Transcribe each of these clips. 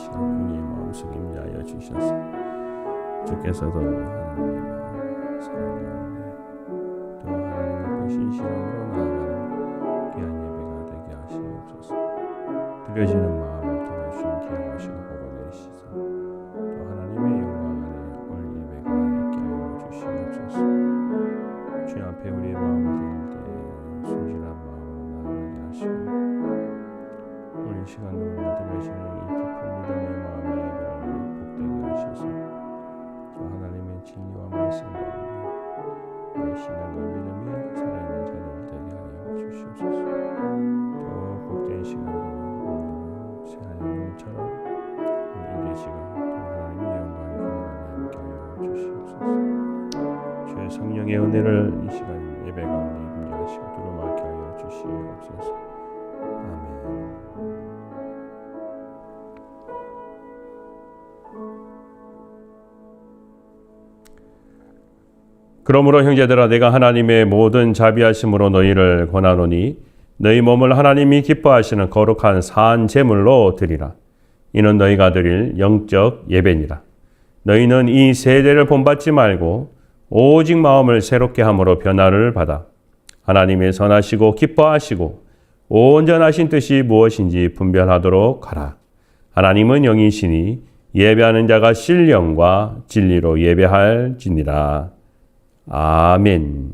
시간 우리의 마음속 임재하여 주셔서 주께서도 하나님의 사랑 가운데 또 하나님 앞에 신실함으로 나아가는 귀한 예배가 되게 하시옵소서. 드려지는 마음을 통해 주님 기억하시고 복을 내리시사 또 하나님의 영광 안에 올 예배가 있게 하여 주시옵소서. 주님 앞에 우리의 마음을 드릴 때 순진한 마음으로 나아가게 하시고 우리 시간도 우리가 드려지는 이 깊은 믿음의 마음의 예배를 복되게 하셔서 또 하나님의 진리와 말씀 가운데 우리 신앙과 믿음이 살아있는 자들 되게 하여 주시옵소서. 또 복된 시간으로 새하얀 눈처럼 우리 이제 시간 또 하나님의 영광이 그늘하게 함께 하여 주시옵소서. 주의 성령의 은혜를 이 시간 예배 가운데 임재하시고 두루마게 하여 주시옵소서. 아멘. 그러므로 형제들아 내가 하나님의 모든 자비하심으로 너희를 권하노니 너희 몸을 하나님이 기뻐하시는 거룩한 산 제물로 드리라. 이는 너희가 드릴 영적 예배니라. 너희는 이 세대를 본받지 말고 오직 마음을 새롭게 함으로 변화를 받아 하나님의 선하시고 기뻐하시고 온전하신 뜻이 무엇인지 분별하도록 하라. 하나님은 영이시니 예배하는 자가 신령과 진리로 예배할지니라. 아멘.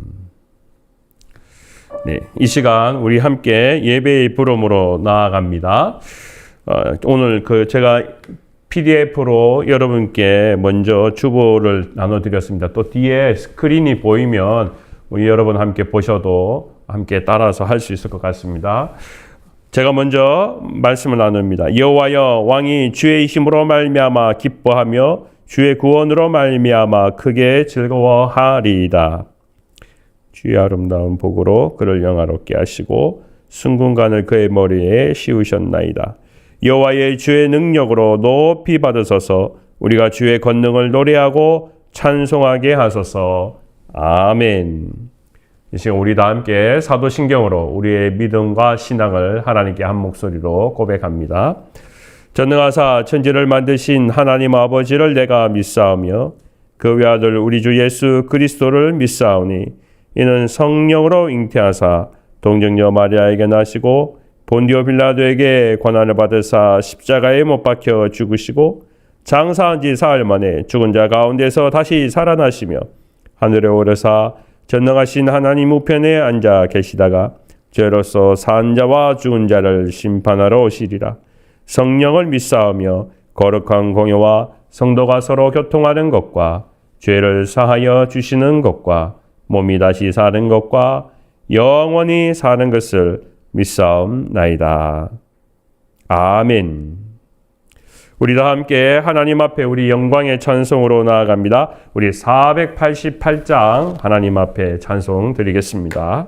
네, 이 시간 우리 함께 예배의 부름으로 나아갑니다. 오늘 제가 PDF로 여러분께 먼저 주보를 나눠드렸습니다. 또 뒤에 스크린이 보이면 우리 여러분 함께 보셔도 함께 따라서 할 수 있을 것 같습니다. 제가 먼저 말씀을 나눕니다. 여호와여 왕이 주의 힘으로 말미암아 기뻐하며 주의 구원으로 말미암아 크게 즐거워하리이다. 주의 아름다운 복으로 그를 영화롭게 하시고 순금관을 그의 머리에 씌우셨나이다. 여호와의 주의 능력으로 높이 받으소서. 우리가 주의 권능을 노래하고 찬송하게 하소서. 아멘. 이 시간 우리 다 함께 사도신경으로 우리의 믿음과 신앙을 하나님께 한 목소리로 고백합니다. 전능하사 천지를 만드신 하나님 아버지를 내가 믿사오며 그 외아들 우리 주 예수 그리스도를 믿사오니 이는 성령으로 잉태하사 동정녀 마리아에게 나시고 본디오 빌라도에게 고난을 받으사 십자가에 못 박혀 죽으시고 장사한 지 사흘 만에 죽은 자 가운데서 다시 살아나시며 하늘에 오르사 전능하신 하나님 우편에 앉아 계시다가 죄로서 산 자와 죽은 자를 심판하러 오시리라. 성령을 믿사오며 거룩한 공예와 성도가 서로 교통하는 것과 죄를 사하여 주시는 것과 몸이 다시 사는 것과 영원히 사는 것을 믿사옵나이다. 아멘. 우리 다 함께 하나님 앞에 우리 영광의 찬송으로 나아갑니다. 우리 488장 하나님 앞에 찬송 드리겠습니다.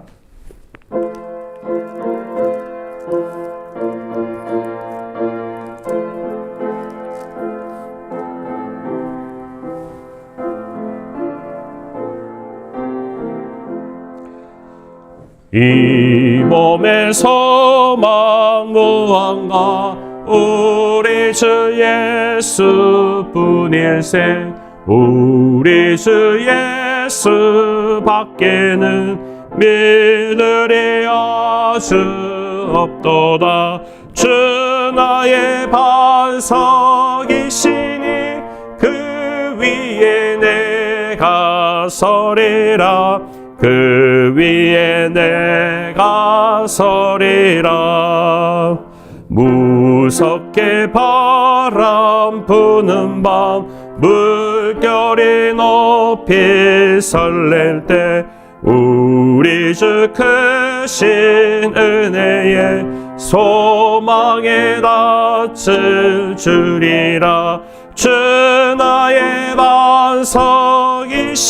이 몸의 소망 무언가 우리 주 예수뿐일세. 우리 주 예수 밖에는 믿으리 아주 없도다. 주 나의 반석이시니 그 위에 내가 서리라. 그 위에 내가 서리라. 무섭게 바람 부는 밤 물결이 높이 설렐 때 우리 주 크신 은혜에 소망에 닿을 줄이라. 주 나의 반석이시니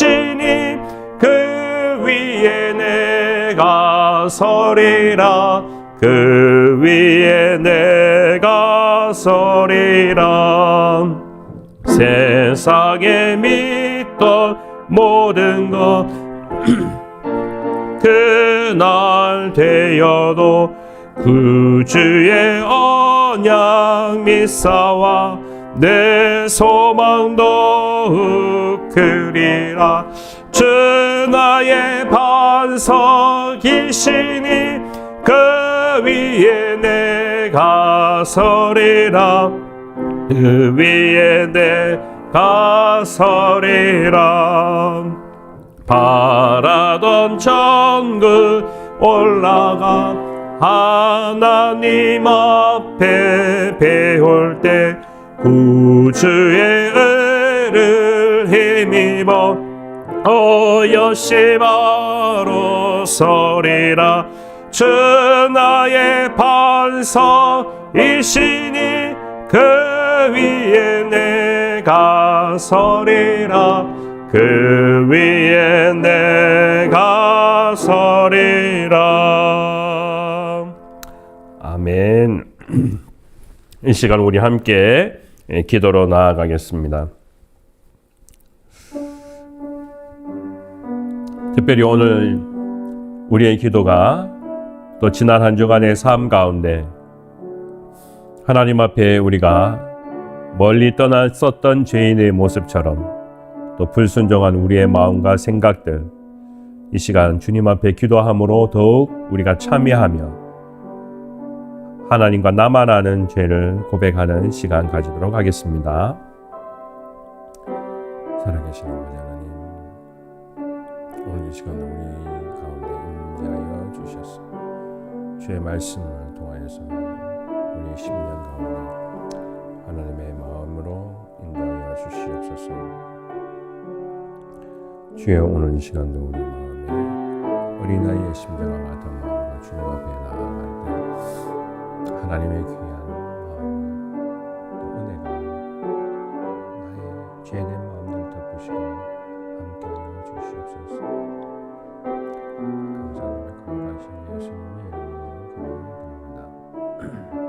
그 위에 내가 서리라. 그 위에 내가 서리라. 세상에 믿던 모든 것 그날 되어도 그 주의 언약 믿사와 내 소망도 그리라. 주 나의 반석이시니 그 위에 내가 서리라. 그 위에 내가 서리라. 바라던 천국 올라가 하나님 앞에 배울 때 구주의 의를 힘입어 여심하러 서리라. 주 나의 반석이시니 그 위에 내가 서리라. 그 위에 내가 서리라. 아멘. 이 시간 우리 함께 기도로 나아가겠습니다. 특별히 오늘 우리의 기도가 또 지난 한 주간의 삶 가운데 하나님 앞에 우리가 멀리 떠났었던 죄인의 모습처럼 또 불순종한 우리의 마음과 생각들, 이 시간 주님 앞에 기도함으로 더욱 우리가 참여하며 하나님과 나만 아는 죄를 고백하는 시간 가지도록 하겠습니다. 살아계신 아버지 하나님, 오늘 이 시간 우리 가운데 임재하여 주셔서 주의 말씀을 통하여서 우리 10년 가운데 하나님의 마음으로 인도하여 주시옵소서. 주여, 오늘 이 시간도 우리 마음에 어린아이의 심장과 같은 마음으로 주님 앞에 나아갈 때 하나님의 귀한 마음, 또 은혜가 나의 죄된 마음을 덮으시고 함께하여 주시옵소서. 감사하며 거룩하신 예수님의 이름으로 기도드립니다.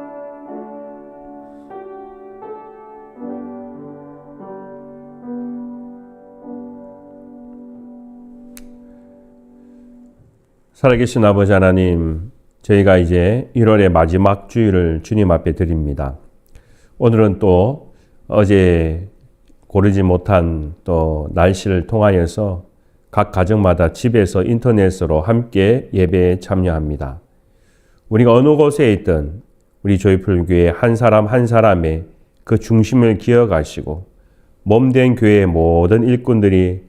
살아계신 아버지 하나님, 저희가 이제 1월의 마지막 주일을 주님 앞에 드립니다. 오늘은 또 어제 고르지 못한 또 날씨를 통하여서 각 가정마다 집에서 인터넷으로 함께 예배에 참여합니다. 우리가 어느 곳에 있든 우리 조이풀교회 한 사람 한 사람의 그 중심을 기억하시고 몸된 교회의 모든 일꾼들이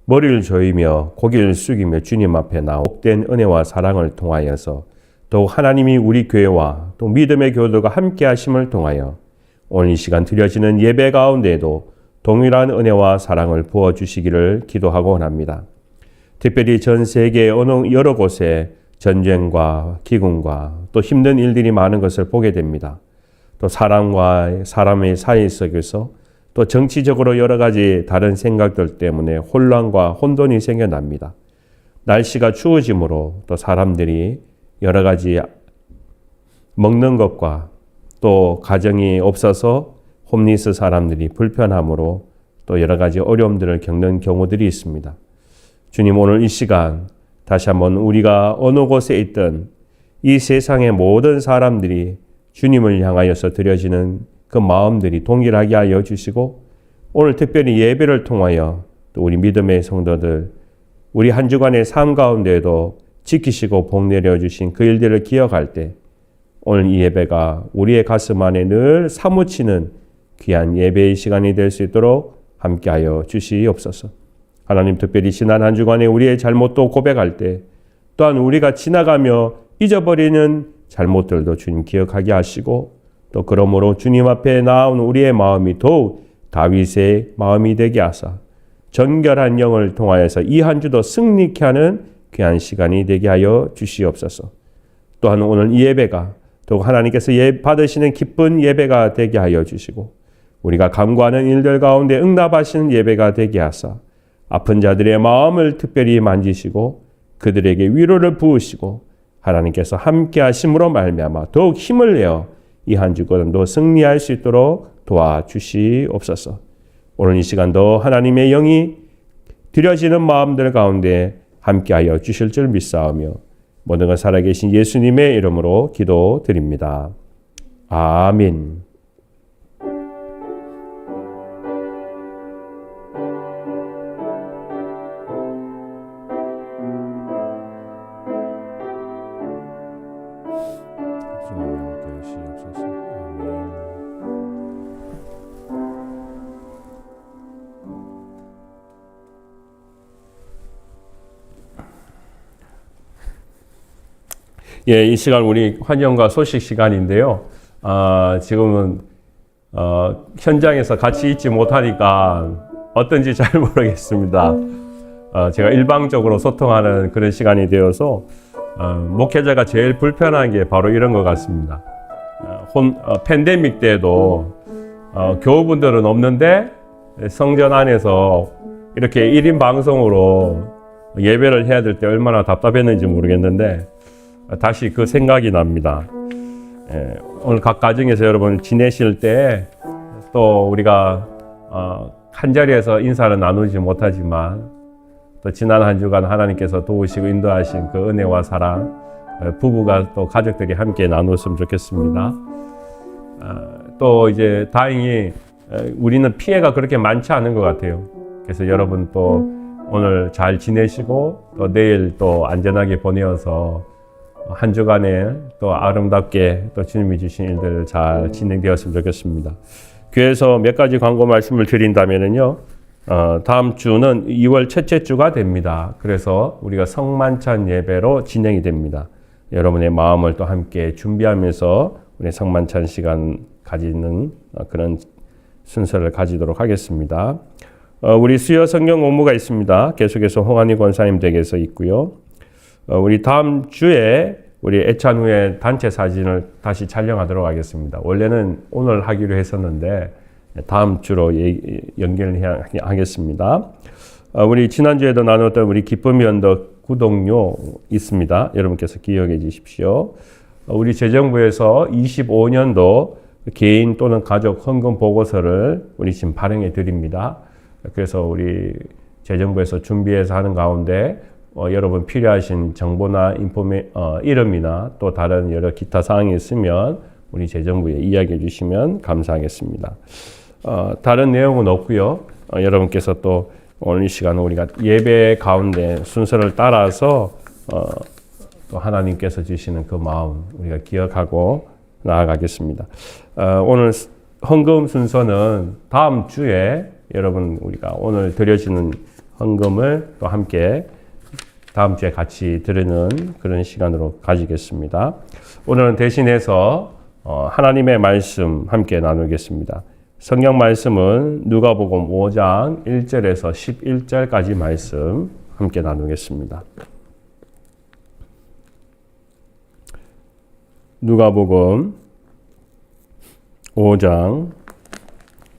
머리를 조이며 고개를 숙이며 주님 앞에 나와 복된 은혜와 사랑을 통하여서 더욱 하나님이 우리 교회와 또 믿음의 교도가 함께 하심을 통하여 오늘 이 시간 드려지는 예배 가운데에도 동일한 은혜와 사랑을 부어주시기를 기도하고 원합니다. 특별히 전 세계 어느 여러 곳에 전쟁과 기근과 또 힘든 일들이 많은 것을 보게 됩니다. 또 사람과 사람의 사이 속에서 또 정치적으로 여러 가지 다른 생각들 때문에 혼란과 혼돈이 생겨납니다. 날씨가 추워짐으로 또 사람들이 여러 가지 먹는 것과 또 가정이 없어서 홈리스 사람들이 불편함으로 또 여러 가지 어려움들을 겪는 경우들이 있습니다. 주님, 오늘 이 시간 다시 한번 우리가 어느 곳에 있든 이 세상의 모든 사람들이 주님을 향하여서 드려지는 그 마음들이 동일하게 하여 주시고 오늘 특별히 예배를 통하여 또 우리 믿음의 성도들 우리 한 주간의 삶 가운데에도 지키시고 복 내려주신 그 일들을 기억할 때 오늘 이 예배가 우리의 가슴 안에 늘 사무치는 귀한 예배의 시간이 될 수 있도록 함께하여 주시옵소서. 하나님, 특별히 지난 한 주간에 우리의 잘못도 고백할 때 또한 우리가 지나가며 잊어버리는 잘못들도 주님 기억하게 하시고 또 그러므로 주님 앞에 나온 우리의 마음이 더욱 다윗의 마음이 되게 하사 정결한 영을 통하여서 이 한 주도 승리케 하는 귀한 시간이 되게 하여 주시옵소서. 또한 오늘 이 예배가 또 하나님께서 받으시는 기쁜 예배가 되게 하여 주시고 우리가 간구하는 일들 가운데 응답하시는 예배가 되게 하사 아픈 자들의 마음을 특별히 만지시고 그들에게 위로를 부으시고 하나님께서 함께 하심으로 말미암아 더욱 힘을 내어 이 한 주간도 승리할 수 있도록 도와주시옵소서. 오늘 이 시간도 하나님의 영이 드려지는 마음들 가운데 함께하여 주실 줄 믿사오며 모든 것 살아계신 예수님의 이름으로 기도드립니다. 아멘. 예, 이 시간 우리 환영과 소식 시간인데요. 지금은 현장에서 같이 있지 못하니까 어떤지 잘 모르겠습니다. 제가 일방적으로 소통하는 그런 시간이 되어서 목회자가 제일 불편한 게 바로 이런 것 같습니다. 팬데믹 때도 교우분들은 없는데 성전 안에서 이렇게 1인 방송으로 예배를 해야 될 때 얼마나 답답했는지 모르겠는데 다시 그 생각이 납니다. 오늘 각 가정에서 여러분 지내실 때 또 우리가 한 자리에서 인사를 나누지 못하지만 또 지난 한 주간 하나님께서 도우시고 인도하신 그 은혜와 사랑, 부부가 또 가족들이 함께 나눴으면 좋겠습니다. 또 이제 다행히 우리는 피해가 그렇게 많지 않은 것 같아요. 그래서 여러분 또 오늘 잘 지내시고 또 내일 또 안전하게 보내어서 한 주간에 또 아름답게 또 주님이 주신 일들 잘 진행되었으면 좋겠습니다. 교회에서 몇 가지 광고 말씀을 드린다면요. 다음 주는 2월 첫째 주가 됩니다. 그래서 우리가 성만찬 예배로 진행이 됩니다. 여러분의 마음을 또 함께 준비하면서 우리 성만찬 시간 가지는 그런 순서를 가지도록 하겠습니다. 우리 수요 성경 공부가 있습니다. 계속해서 홍한희 권사님 댁에서 있고요. 우리 다음 주에 우리 애찬 후에 단체 사진을 다시 촬영하도록 하겠습니다. 원래는 오늘 하기로 했었는데 다음 주로 연결을 하겠습니다. 우리 지난주에도 나눴던 우리 기쁨의 언덕 구독료 있습니다. 여러분께서 기억해 주십시오. 우리 재정부에서 25년도 개인 또는 가족 헌금 보고서를 우리 지금 발행해 드립니다. 그래서 우리 재정부에서 준비해서 하는 가운데 여러분 필요하신 정보나 이름이나 또 다른 여러 기타 사항이 있으면 우리 재정부에 이야기해 주시면 감사하겠습니다. 다른 내용은 없고요. 여러분께서 또 오늘 이 시간은 우리가 예배 가운데 순서를 따라서 또 하나님께서 주시는 그 마음 우리가 기억하고 나아가겠습니다. 오늘 헌금 순서는 다음 주에 여러분 우리가 오늘 드려지는 헌금을 또 함께 다음 주에 같이 드리는 그런 시간으로 가지겠습니다. 오늘은 대신해서 하나님의 말씀 함께 나누겠습니다. 성경 말씀은 누가복음 5장 1절에서 11절까지 말씀 함께 나누겠습니다. 누가복음 5장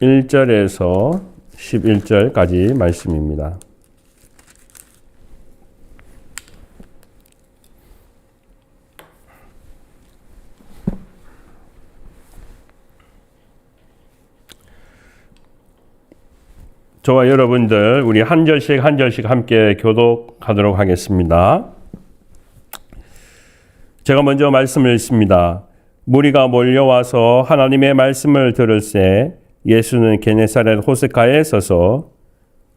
1절에서 11절까지 말씀입니다. 저와 여러분들 우리 한 절씩 함께 교독하도록 하겠습니다. 제가 먼저 말씀을 읽습니다. 무리가 몰려와서 하나님의 말씀을 들을새 예수는 게네사렛 호숫가에 서서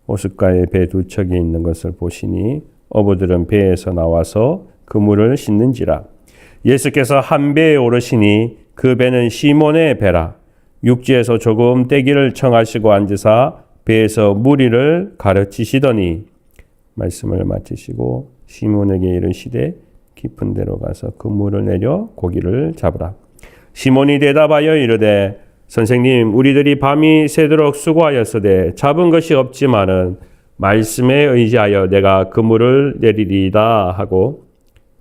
호숫가에 배 두 척이 있는 것을 보시니 어부들은 배에서 나와서 그물을 씻는지라. 예수께서 한 배에 오르시니 그 배는 시몬의 배라. 육지에서 조금 떼기를 청하시고 앉으사 배에서 무리를 가르치시더니 말씀을 마치시고 시몬에게 이르시되 깊은 데로 가서 그물을 내려 고기를 잡으라. 시몬이 대답하여 이르되 선생님 우리들이 밤이 새도록 수고하였으되 잡은 것이 없지만은 말씀에 의지하여 내가 그물을 내리리이다 하고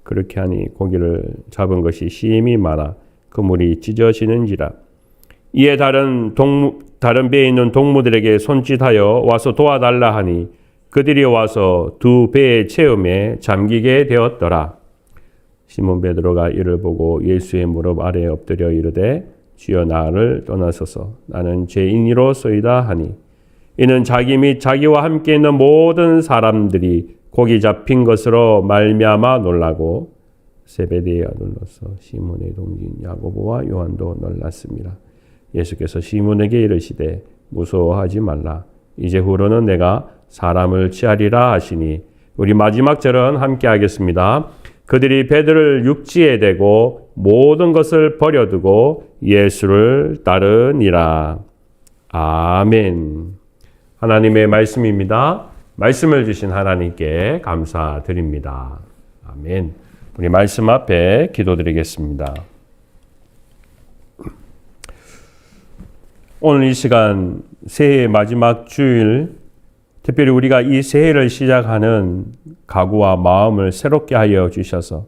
그렇게 하니 고기를 잡은 것이 심히 많아 그물이 찢어지는지라. 이에 다른 배에 있는 동무들에게 손짓하여 와서 도와달라 하니 그들이 와서 두 배의 체험에 잠기게 되었더라. 시몬 베드로가 이를 보고 예수의 무릎 아래에 엎드려 이르되 주여 나를 떠나소서 나는 죄인이로소이다 하니 이는 자기 및 자기와 함께 있는 모든 사람들이 고기 잡힌 것으로 말미암아 놀라고 세베대의 아들로서 시몬의 동기인 야고보와 요한도 놀랐습니다. 예수께서 시몬에게 이르시되 무서워하지 말라. 이제후로는 내가 사람을 취하리라 하시니 우리 마지막 절은 함께 하겠습니다. 그들이 배들을 육지에 대고 모든 것을 버려두고 예수를 따르니라. 아멘. 하나님의 말씀입니다. 말씀을 주신 하나님께 감사드립니다. 아멘. 우리 말씀 앞에 기도드리겠습니다. 오늘 이 시간 새해의 마지막 주일, 특별히 우리가 이 새해를 시작하는 각오와 마음을 새롭게 하여 주셔서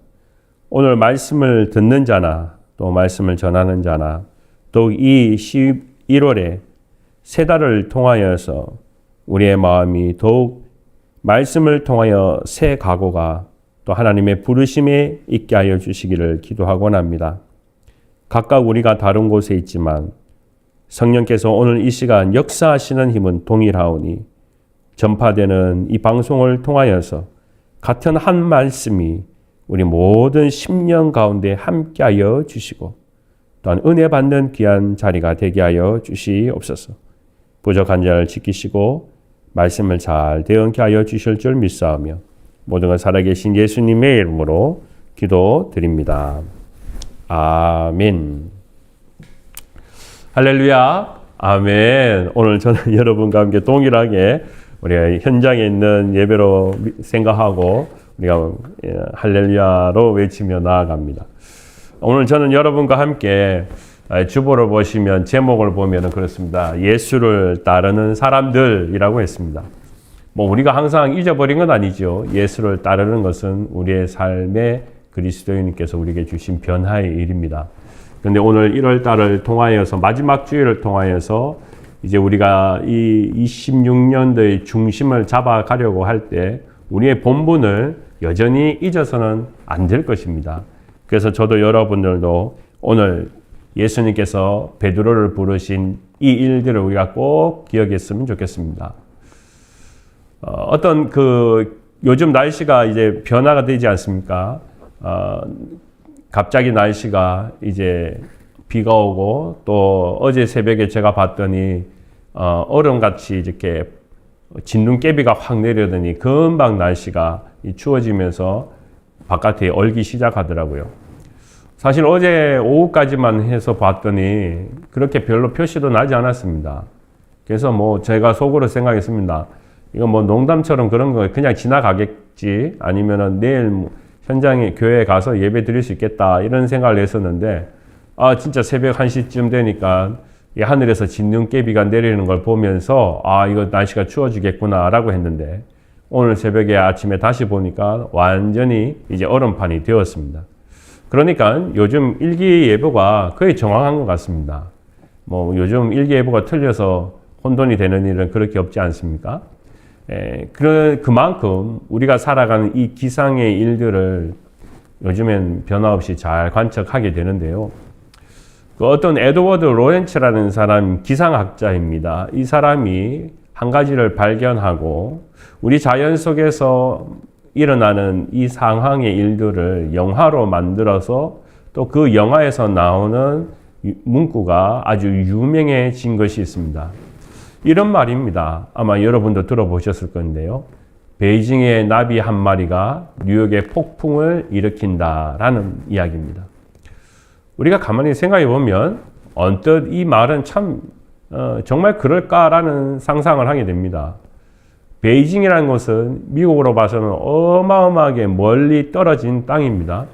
오늘 말씀을 듣는 자나 또 말씀을 전하는 자나 또 이 11월에 새 달을 통하여서 우리의 마음이 더욱 말씀을 통하여 새 각오가 또 하나님의 부르심에 있게 하여 주시기를 기도하곤 합니다. 각각 우리가 다른 곳에 있지만 성령께서 오늘 이 시간 역사하시는 힘은 동일하오니 전파되는 이 방송을 통하여서 같은 한 말씀이 우리 모든 심령 가운데 함께하여 주시고 또한 은혜 받는 귀한 자리가 되게 하여 주시옵소서. 부족한 자를 지키시고 말씀을 잘 대응케 하여 주실 줄 믿사오며 모든 것 살아계신 예수님의 이름으로 기도드립니다. 아멘. 할렐루야. 아멘. 오늘 저는 여러분과 함께 동일하게 우리가 현장에 있는 예배로 생각하고 우리가 할렐루야로 외치며 나아갑니다. 오늘 저는 여러분과 함께 주보를 보시면 제목을 보면 그렇습니다. 예수를 따르는 사람들이라고 했습니다. 우리가 항상 잊어버린 건 아니죠. 예수를 따르는 것은 우리의 삶의 그리스도인께서 우리에게 주신 변화의 일입니다. 그런데 오늘 1월 달을 통하여서 마지막 주일을 통하여서 이제 우리가 이 26년도의 중심을 잡아가려고 할 때 우리의 본분을 여전히 잊어서는 안 될 것입니다. 그래서 저도 여러분들도 오늘 예수님께서 베드로를 부르신 이 일들을 우리가 꼭 기억했으면 좋겠습니다. 어떤 요즘 날씨가 이제 변화가 되지 않습니까? 갑자기 날씨가 이제 비가 오고 또 어제 새벽에 제가 봤더니 얼음같이 이렇게 진눈깨비가 확 내려더니 금방 날씨가 추워지면서 바깥에 얼기 시작하더라고요. 사실 어제 오후까지만 해서 봤더니 그렇게 별로 표시도 나지 않았습니다. 그래서 제가 속으로 생각했습니다. 이거 농담처럼 그런 거 그냥 지나가겠지 아니면은 내일 현장에 교회에 가서 예배 드릴 수 있겠다 이런 생각을 했었는데 진짜 새벽 1시쯤 되니까 이 하늘에서 진눈깨비가 내리는 걸 보면서 이거 날씨가 추워지겠구나 라고 했는데 오늘 새벽에 아침에 다시 보니까 완전히 이제 얼음판이 되었습니다. 그러니까 요즘 일기예보가 거의 정확한 것 같습니다. 요즘 일기예보가 틀려서 혼돈이 되는 일은 그렇게 없지 않습니까? 그만큼 우리가 살아가는 이 기상의 일들을 요즘엔 변화 없이 잘 관측하게 되는데요. 어떤 에드워드 로렌츠라는 사람 기상학자입니다. 이 사람이 한 가지를 발견하고 우리 자연 속에서 일어나는 이 상황의 일들을 영화로 만들어서 또 그 영화에서 나오는 문구가 아주 유명해진 것이 있습니다. 이런 말입니다. 아마 여러분도 들어보셨을 건데요. 베이징의 나비 한 마리가 뉴욕의 폭풍을 일으킨다라는 이야기입니다. 우리가 가만히 생각해 보면 언뜻 이 말은 참 정말 그럴까라는 상상을 하게 됩니다. 베이징이라는 곳은 미국으로 봐서는 어마어마하게 멀리 떨어진 땅입니다.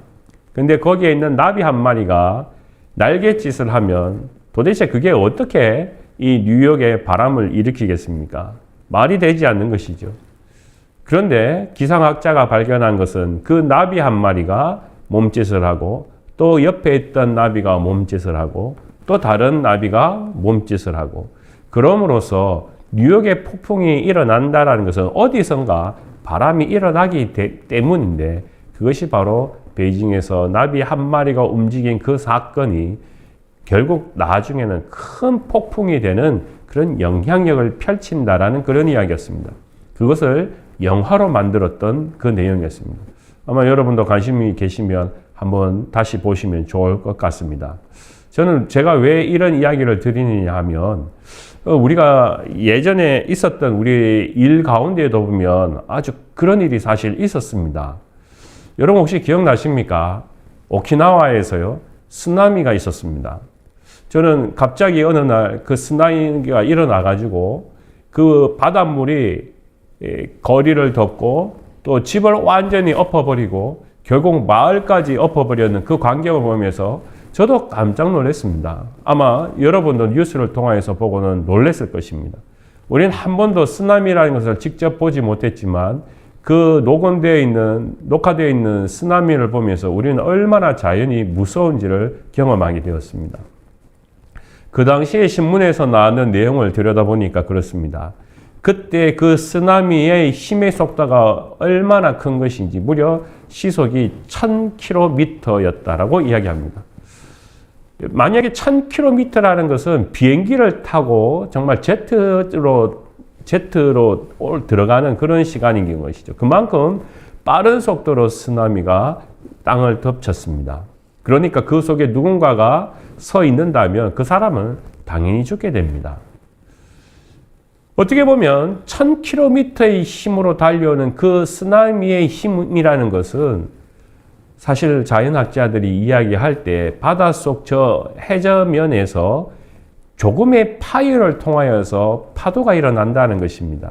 근데 거기에 있는 나비 한 마리가 날갯짓을 하면 도대체 그게 어떻게 이 뉴욕의 바람을 일으키겠습니까? 말이 되지 않는 것이죠. 그런데 기상학자가 발견한 것은 그 나비 한 마리가 몸짓을 하고 또 옆에 있던 나비가 몸짓을 하고 또 다른 나비가 몸짓을 하고 그럼으로써 뉴욕의 폭풍이 일어난다는 것은 어디선가 바람이 일어나기 때문인데 그것이 바로 베이징에서 나비 한 마리가 움직인 그 사건이 결국 나중에는 큰 폭풍이 되는 그런 영향력을 펼친다라는 그런 이야기였습니다. 그것을 영화로 만들었던 그 내용이었습니다. 아마 여러분도 관심이 계시면 한번 다시 보시면 좋을 것 같습니다. 저는 제가 왜 이런 이야기를 드리느냐 하면 우리가 예전에 있었던 우리 일 가운데에도 보면 아주 그런 일이 사실 있었습니다. 여러분 혹시 기억나십니까? 오키나와에서요, 쓰나미가 있었습니다. 저는 갑자기 어느 날 그 쓰나미가 일어나가지고 그 바닷물이 거리를 덮고 또 집을 완전히 엎어버리고 결국 마을까지 엎어버렸는 그 광경을 보면서 저도 깜짝 놀랐습니다. 아마 여러분도 뉴스를 통해서 보고는 놀랐을 것입니다. 우리는 한 번도 쓰나미라는 것을 직접 보지 못했지만 그 녹화되어 있는 쓰나미를 보면서 우리는 얼마나 자연이 무서운지를 경험하게 되었습니다. 그 당시에 신문에서 나왔는 내용을 들여다보니까 그렇습니다. 그때 그 쓰나미의 힘의 속도가 얼마나 큰 것인지 무려 시속이 1000km였다라고 이야기합니다. 만약에 1000km라는 것은 비행기를 타고 정말 제트로 들어가는 그런 시간인 것이죠. 그만큼 빠른 속도로 쓰나미가 땅을 덮쳤습니다. 그러니까 그 속에 누군가가 서 있는다면 그 사람은 당연히 죽게 됩니다. 어떻게 보면 1000km의 힘으로 달려오는 그 쓰나미의 힘이라는 것은 사실 자연학자들이 이야기할 때 바닷속 저 해저면에서 조금의 파열을 통하여서 파도가 일어난다는 것입니다.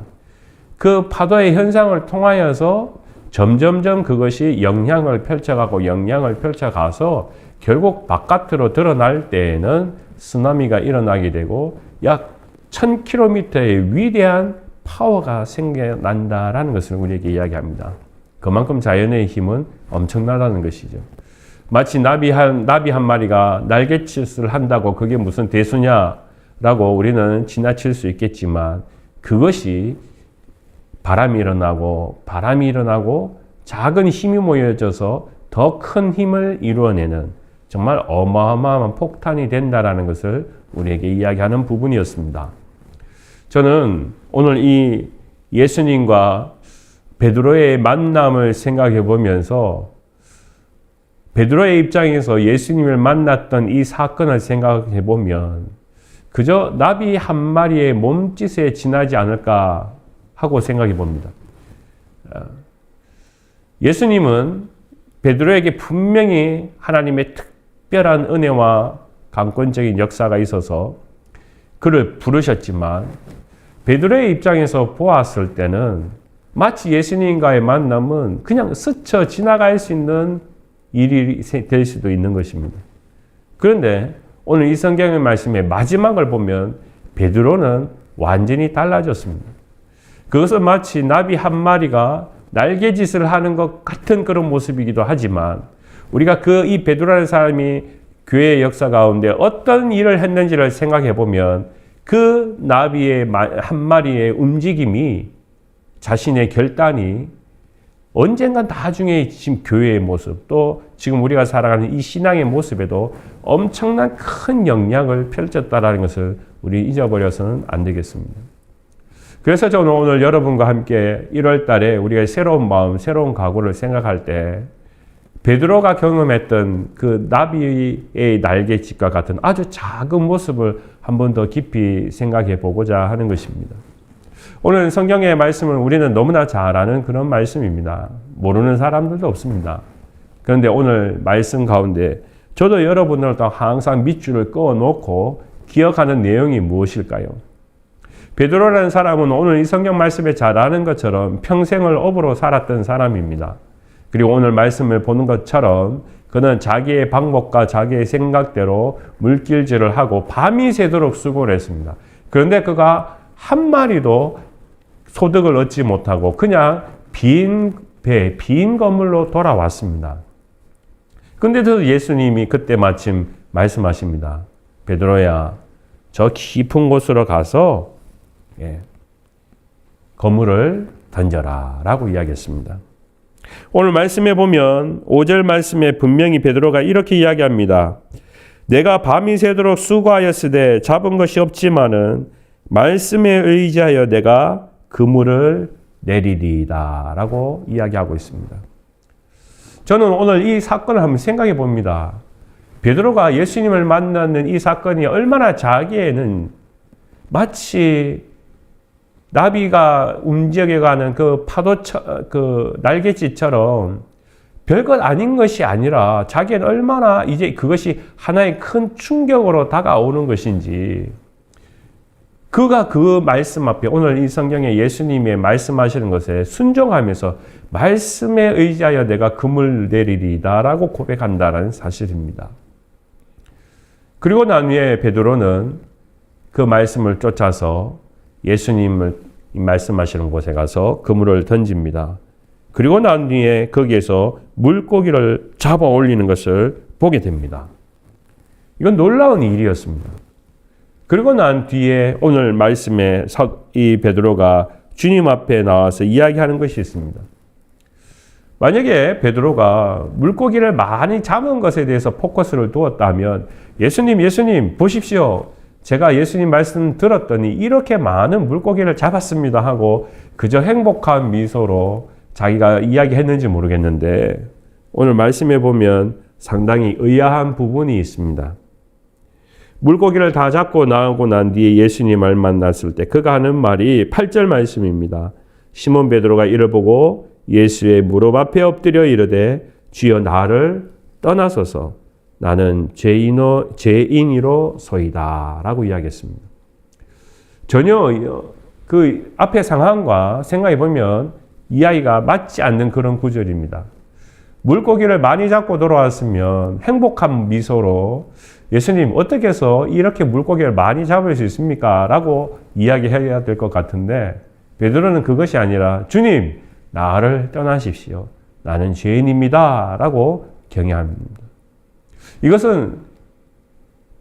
그 파도의 현상을 통하여서 점점점 그것이 영향을 펼쳐가서 결국 바깥으로 드러날 때에는 쓰나미가 일어나게 되고 약 1000km의 위대한 파워가 생겨난다라는 것을 우리에게 이야기합니다. 그만큼 자연의 힘은 엄청나다는 것이죠. 마치 나비 한 마리가 날갯짓을 한다고 그게 무슨 대수냐라고 우리는 지나칠 수 있겠지만 그것이 바람이 일어나고 작은 힘이 모여져서 더 큰 힘을 이루어내는 정말 어마어마한 폭탄이 된다라는 것을 우리에게 이야기하는 부분이었습니다. 저는 오늘 이 예수님과 베드로의 만남을 생각해 보면서 베드로의 입장에서 예수님을 만났던 이 사건을 생각해 보면 그저 나비 한 마리의 몸짓에 지나지 않을까 하고 생각해 봅니다. 예수님은 베드로에게 분명히 하나님의 특별한 은혜와 강권적인 역사가 있어서 그를 부르셨지만 베드로의 입장에서 보았을 때는 마치 예수님과의 만남은 그냥 스쳐 지나갈 수 있는 일이 될 수도 있는 것입니다. 그런데 오늘 이 성경의 말씀의 마지막을 보면 베드로는 완전히 달라졌습니다. 그것은 마치 나비 한 마리가 날개짓을 하는 것 같은 그런 모습이기도 하지만 우리가 이 베드로라는 사람이 교회의 역사 가운데 어떤 일을 했는지를 생각해 보면 그 나비의 한 마리의 움직임이 자신의 결단이 언젠간 나중에 지금 교회의 모습 또 지금 우리가 살아가는 이 신앙의 모습에도 엄청난 큰 영향을 펼쳤다라는 것을 우리 잊어버려서는 안 되겠습니다. 그래서 저는 오늘 여러분과 함께 1월 달에 우리가 새로운 마음, 새로운 각오를 생각할 때 베드로가 경험했던 그 나비의 날개짓과 같은 아주 작은 모습을 한 번 더 깊이 생각해 보고자 하는 것입니다. 오늘 성경의 말씀을 우리는 너무나 잘 아는 그런 말씀입니다. 모르는 사람들도 없습니다. 그런데 오늘 말씀 가운데 저도 여러분들도 항상 밑줄을 그어놓고 기억하는 내용이 무엇일까요? 베드로라는 사람은 오늘 이 성경 말씀에 잘 아는 것처럼 평생을 업으로 살았던 사람입니다. 그리고 오늘 말씀을 보는 것처럼 그는 자기의 방법과 자기의 생각대로 물길질을 하고 밤이 새도록 수고를 했습니다. 그런데 그가 한 마리도 소득을 얻지 못하고 그냥 빈 배, 빈 건물로 돌아왔습니다. 그런데도 예수님이 그때 마침 말씀하십니다. 베드로야, 저 깊은 곳으로 가서 거물을 던져라 라고 이야기했습니다. 오늘 말씀에 보면 5절 말씀에 분명히 베드로가 이렇게 이야기합니다. 내가 밤이 새도록 수고하였으되 잡은 것이 없지만은 말씀에 의지하여 내가 그물을 내리리이다 라고 이야기하고 있습니다. 저는 오늘 이 사건을 한번 생각해 봅니다. 베드로가 예수님을 만나는 이 사건이 얼마나 자기에는 마치 나비가 움직여가는 그 파도, 그 날갯짓처럼 별것 아닌 것이 아니라 자기는 얼마나 이제 그것이 하나의 큰 충격으로 다가오는 것인지, 그가 그 말씀 앞에 오늘 이 성경에 예수님의 말씀하시는 것에 순종하면서 말씀에 의지하여 내가 금을 내리리다 라고 고백한다는 사실입니다. 그리고 난 후에 베드로는 그 말씀을 쫓아서 예수님을 말씀하시는 곳에 가서 그물을 던집니다. 그리고 난 뒤에 거기에서 물고기를 잡아 올리는 것을 보게 됩니다. 이건 놀라운 일이었습니다. 그리고 난 뒤에 오늘 말씀에 이 베드로가 주님 앞에 나와서 이야기하는 것이 있습니다. 만약에 베드로가 물고기를 많이 잡은 것에 대해서 포커스를 두었다면 예수님 보십시오. 제가 예수님 말씀 들었더니 이렇게 많은 물고기를 잡았습니다 하고 그저 행복한 미소로 자기가 이야기했는지 모르겠는데, 오늘 말씀에 보면 상당히 의아한 부분이 있습니다. 물고기를 다 잡고 나오고 난 뒤에 예수님을 만났을 때 그가 하는 말이 8절 말씀입니다. 시몬 베드로가 이를 보고 예수의 무릎 앞에 엎드려 이르되 주여 나를 떠나소서 나는 죄인이로소이다 라고 이야기했습니다. 전혀 그 앞의 상황과 생각해 보면 이야기가 맞지 않는 그런 구절입니다. 물고기를 많이 잡고 돌아왔으면 행복한 미소로 예수님 어떻게 해서 이렇게 물고기를 많이 잡을 수 있습니까? 라고 이야기해야 될 것 같은데 베드로는 그것이 아니라 주님 나를 떠나십시오. 나는 죄인입니다. 라고 경외합니다. 이것은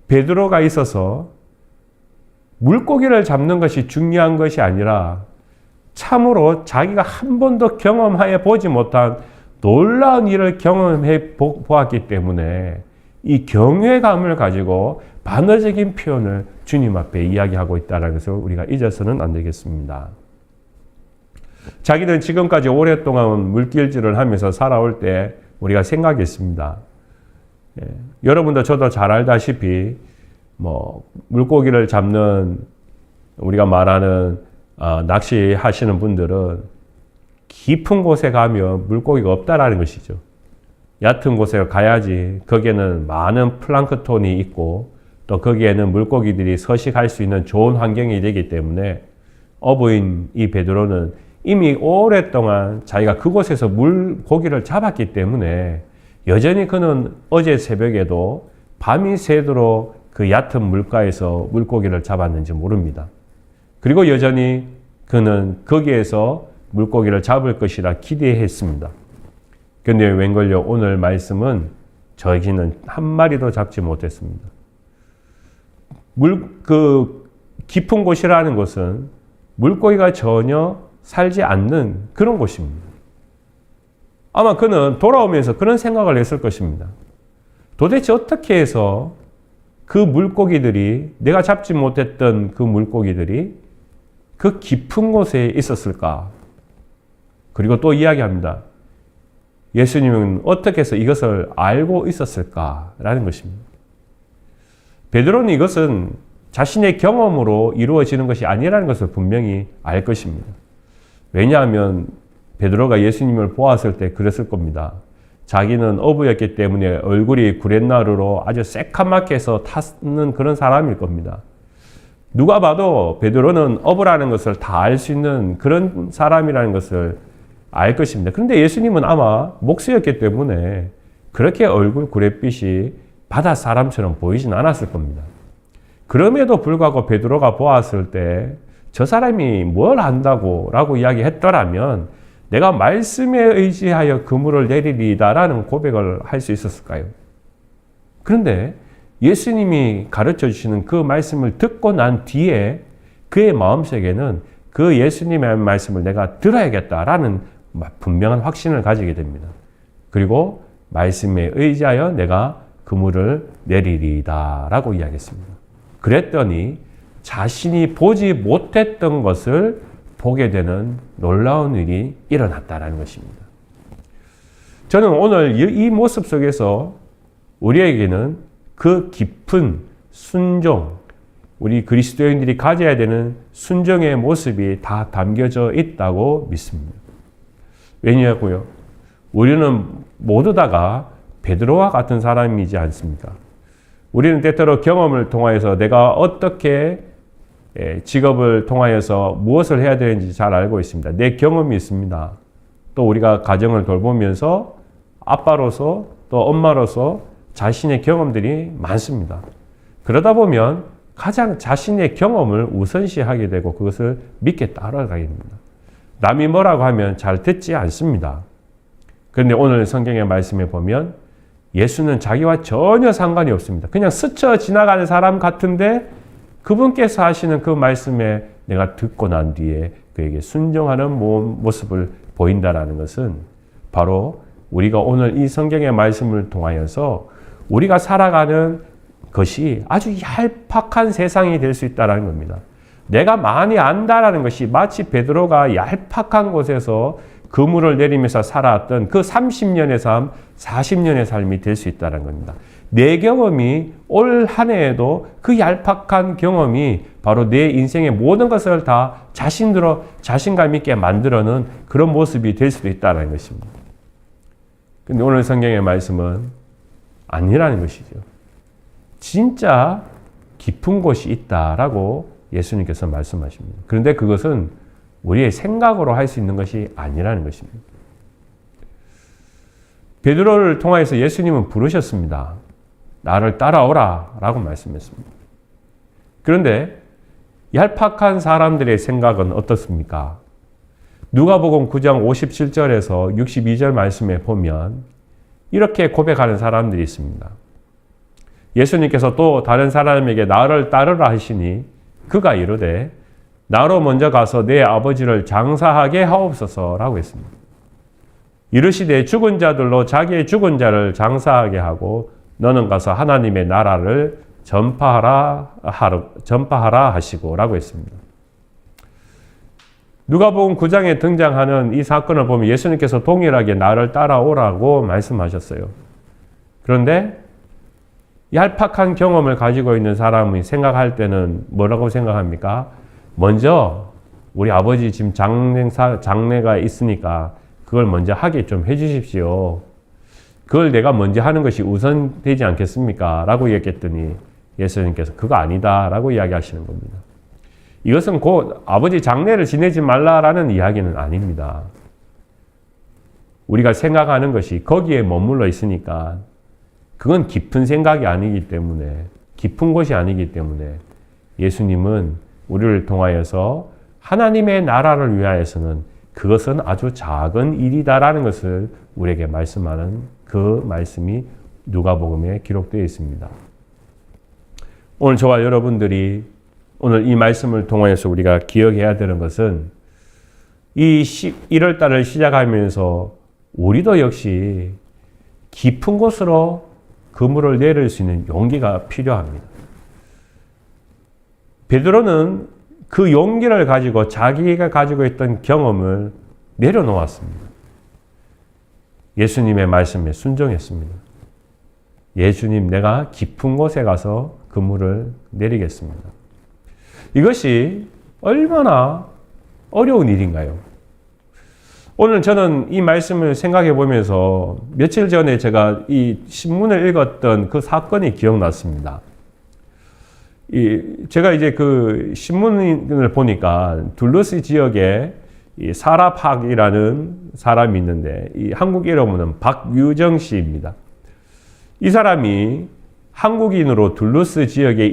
베드로가 있어서 물고기를 잡는 것이 중요한 것이 아니라 참으로 자기가 한 번도 경험해 보지 못한 놀라운 일을 경험해 보았기 때문에 이 경외감을 가지고 반어적인 표현을 주님 앞에 이야기하고 있다는 것을 우리가 잊어서는 안 되겠습니다. 자기는 지금까지 오랫동안 물길질을 하면서 살아올 때 우리가 생각했습니다. 여러분도 저도 잘 알다시피 물고기를 잡는 우리가 말하는 낚시하시는 분들은 깊은 곳에 가면 물고기가 없다라는 것이죠. 얕은 곳에 가야지 거기에는 많은 플랑크톤이 있고 또 거기에는 물고기들이 서식할 수 있는 좋은 환경이 되기 때문에 어부인 이 베드로는 이미 오랫동안 자기가 그곳에서 물고기를 잡았기 때문에 여전히 그는 어제 새벽에도 밤이 새도록 그 얕은 물가에서 물고기를 잡았는지 모릅니다. 그리고 여전히 그는 거기에서 물고기를 잡을 것이라 기대했습니다. 그런데 웬걸요 오늘 말씀은 저희는 한 마리도 잡지 못했습니다. 그 깊은 곳이라는 것은 물고기가 전혀 살지 않는 그런 곳입니다. 아마 그는 돌아오면서 그런 생각을 했을 것입니다. 도대체 어떻게 해서 그 물고기들이, 내가 잡지 못했던 그 물고기들이 그 깊은 곳에 있었을까? 그리고 또 이야기합니다. 예수님은 어떻게 해서 이것을 알고 있었을까라는 것입니다. 베드로는 이것은 자신의 경험으로 이루어지는 것이 아니라는 것을 분명히 알 것입니다. 왜냐하면 베드로가 예수님을 보았을 때 그랬을 겁니다. 자기는 어부였기 때문에 얼굴이 구렛나루로 아주 새카맣게 해서 탔는 그런 사람일 겁니다. 누가 봐도 베드로는 어부라는 것을 다 알 수 있는 그런 사람이라는 것을 알 것입니다. 그런데 예수님은 아마 목수였기 때문에 그렇게 얼굴 구렛빛이 바다 사람처럼 보이진 않았을 겁니다. 그럼에도 불구하고 베드로가 보았을 때 저 사람이 뭘 안다고 라고 이야기했더라면 내가 말씀에 의지하여 그물을 내리리다라는 고백을 할 수 있었을까요? 그런데 예수님이 가르쳐 주시는 그 말씀을 듣고 난 뒤에 그의 마음속에는 그 예수님의 말씀을 내가 들어야겠다라는 분명한 확신을 가지게 됩니다. 그리고 말씀에 의지하여 내가 그물을 내리리다라고 이야기했습니다. 그랬더니 자신이 보지 못했던 것을 보게 되는 놀라운 일이 일어났다는 것입니다. 저는 오늘 이 모습 속에서 우리에게는 그 깊은 순종, 우리 그리스도인들이 가져야 되는 순종의 모습이 다 담겨져 있다고 믿습니다. 왜냐고요? 우리는 모두 다가 베드로와 같은 사람이지 않습니까? 우리는 때때로 경험을 통하여서 내가 어떻게 직업을 통하여서 무엇을 해야 되는지 잘 알고 있습니다. 내 경험이 있습니다. 또 우리가 가정을 돌보면서 아빠로서 또 엄마로서 자신의 경험들이 많습니다. 그러다 보면 가장 자신의 경험을 우선시하게 되고 그것을 믿게 따라가게 됩니다. 남이 뭐라고 하면 잘 듣지 않습니다. 그런데 오늘 성경의 말씀에 보면 예수는 자기와 전혀 상관이 없습니다. 그냥 스쳐 지나가는 사람 같은데 그분께서 하시는 그 말씀에 내가 듣고 난 뒤에 그에게 순종하는 모습을 보인다는 것은 바로 우리가 오늘 이 성경의 말씀을 통하여서 우리가 살아가는 것이 아주 얄팍한 세상이 될 수 있다는 겁니다. 내가 많이 안다라는 것이 마치 베드로가 얄팍한 곳에서 그물을 내리면서 살아왔던 그 30년의 삶, 40년의 삶이 될 수 있다는 겁니다. 내 경험이 올 한 해에도 그 얄팍한 경험이 바로 내 인생의 모든 것을 다 자신감 있게 만들어는 그런 모습이 될 수도 있다는 것입니다. 근데 오늘 성경의 말씀은 아니라는 것이죠. 진짜 깊은 곳이 있다라고 예수님께서 말씀하십니다. 그런데 그것은 우리의 생각으로 할 수 있는 것이 아니라는 것입니다. 베드로를 통하여서 예수님은 부르셨습니다. 나를 따라오라 라고 말씀했습니다. 그런데 얄팍한 사람들의 생각은 어떻습니까? 누가복음 9장 57절에서 62절 말씀에 보면 이렇게 고백하는 사람들이 있습니다. 예수님께서 또 다른 사람에게 나를 따르라 하시니 그가 이르되 나로 먼저 가서 내 아버지를 장사하게 하옵소서라고 했습니다. 이르시되 죽은 자들로 자기의 죽은 자를 장사하게 하고 너는 가서 하나님의 나라를 전파하라 하시고 라고 했습니다. 누가복음 9장에 등장하는 이 사건을 보면 예수님께서 동일하게 나를 따라오라고 말씀하셨어요. 그런데 얄팍한 경험을 가지고 있는 사람이 생각할 때는 뭐라고 생각합니까? 먼저 우리 아버지 지금 장례가 있으니까 그걸 먼저 하게 좀 해주십시오. 그걸 내가 먼저 하는 것이 우선되지 않겠습니까? 라고 얘기했더니 예수님께서 그거 아니다 라고 이야기하시는 겁니다. 이것은 곧 아버지 장례를 지내지 말라라는 이야기는 아닙니다. 우리가 생각하는 것이 거기에 머물러 있으니까 그건 깊은 생각이 아니기 때문에, 깊은 곳이 아니기 때문에 예수님은 우리를 통하여서 하나님의 나라를 위하여서는 그것은 아주 작은 일이다라는 것을 우리에게 말씀하는 그 말씀이 누가복음에 기록되어 있습니다. 오늘 저와 여러분들이 오늘 이 말씀을 통하여서 우리가 기억해야 되는 것은 이 1월 달을 시작하면서 우리도 역시 깊은 곳으로 그물을 내릴 수 있는 용기가 필요합니다. 베드로는 그 용기를 가지고 자기가 가지고 있던 경험을 내려놓았습니다. 예수님의 말씀에 순종했습니다. 예수님, 내가 깊은 곳에 가서 그물을 내리겠습니다. 이것이 얼마나 어려운 일인가요? 오늘 저는 이 말씀을 생각해 보면서 며칠 전에 제가 이 신문을 읽었던 그 사건이 기억났습니다. 제가 이제 그 신문을 보니까 둘루스 지역에 이 사라 팍이라는 사람이 있는데 이 한국 이름은 박유정 씨입니다. 이 사람이 한국인으로 둘루스 지역의